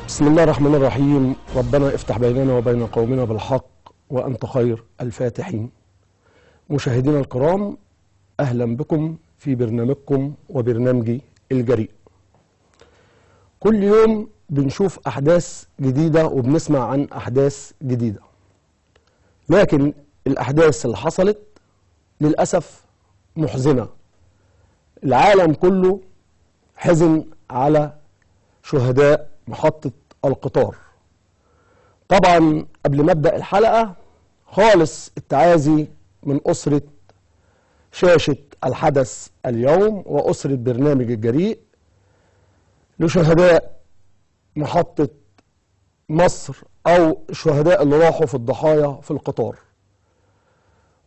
بسم الله الرحمن الرحيم. ربنا افتح بيننا وبين قومنا بالحق وأنت خير الفاتحين. مشاهدينا الكرام، أهلا بكم في برنامجكم وبرنامجي الجريء. كل يوم بنشوف أحداث جديدة وبنسمع عن أحداث جديدة، لكن الأحداث اللي حصلت للأسف محزنة. العالم كله حزن على شهداء محطة القطار. طبعا قبل ما ابدا الحلقه خالص التعازي من اسره شاشه الحدث اليوم واسره برنامج الجريء لشهداء محطه مصر او الشهداء اللي راحوا في الضحايا في القطار.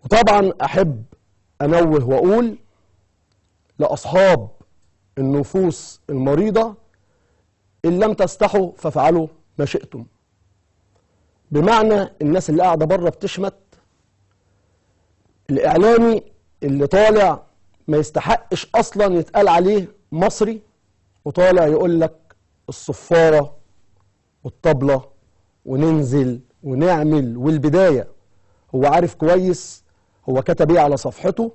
وطبعا احب انوه واقول لاصحاب النفوس المريضه: ان لم تستحوا فافعلوا ما شئتم. بمعنى الناس اللي قاعده بره بتشمت، الاعلامي اللي طالع ما يستحقش اصلا يتقال عليه مصري، وطالع يقول لك الصفاره والطبله وننزل ونعمل. والبدايه هو عارف كويس هو كتب ايه على صفحته.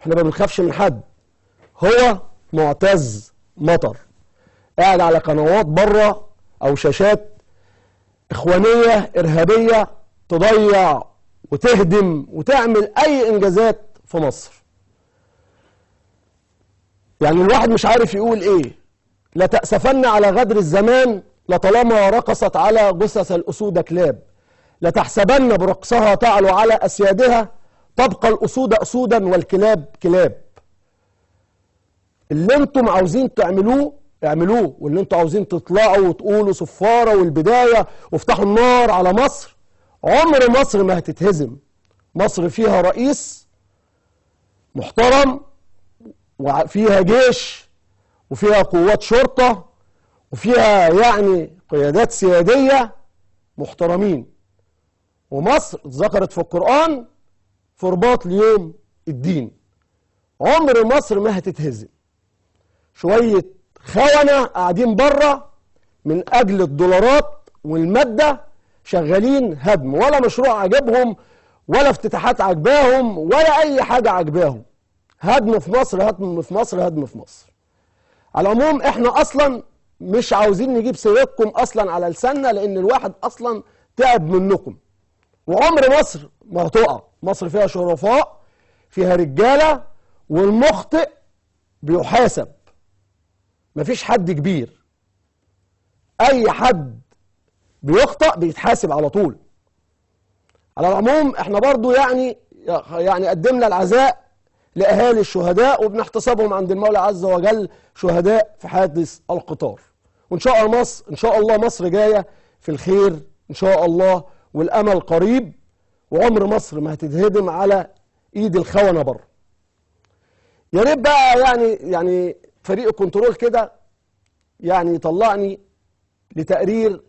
احنا ما بنخافش من حد. هو معتز مطر قاعد على قنوات بره او شاشات اخوانيه ارهابيه تضيع وتهدم وتعمل اي انجازات في مصر. يعني الواحد مش عارف يقول ايه. لا تأسفن على غدر الزمان لطالما رقصت على جثث الاسود كلاب، لتحسبن برقصها تعلو على اسيادها، تبقى الاسود اسودا والكلاب كلاب. اللي انتم عاوزين تعملوه اعملوه، واللي انتوا عاوزين تطلعوا وتقولوا صفاره والبدايه وافتحوا النار على مصر، عمر مصر ما هتتهزم. مصر فيها رئيس محترم وفيها جيش وفيها قوات شرطه وفيها يعني قيادات سياديه محترمين. ومصر ذكرت في القرآن في رباط ليوم الدين. عمر مصر ما هتتهزم. شويه خونة قاعدين بره من أجل الدولارات والمادة شغالين هدم، ولا مشروع عجبهم ولا افتتاحات عجباهم ولا أي حاجة عجباهم. هدم في مصر، هدم في مصر، هدم في مصر. على العموم احنا أصلا مش عاوزين نجيب سيرتكم أصلا على لساننا، لأن الواحد أصلا تعب منكم. وعمر مصر ما هتقع. مصر فيها شرفاء، فيها رجالة، والمخطئ بيحاسب. مفيش حد كبير. اي حد بيخطئ بيتحاسب على طول. على العموم احنا برضو يعني قدمنا العزاء لاهالي الشهداء وبنحتسبهم عند المولى عز وجل شهداء في حادث القطار. وان شاء الله مصر، ان شاء الله مصر جايه في الخير ان شاء الله، والامل قريب. وعمر مصر ما هتتهدم على ايد الخونه بره. يا ريت بقى يعني فريق الكنترول كده يعني يطلعني لتقرير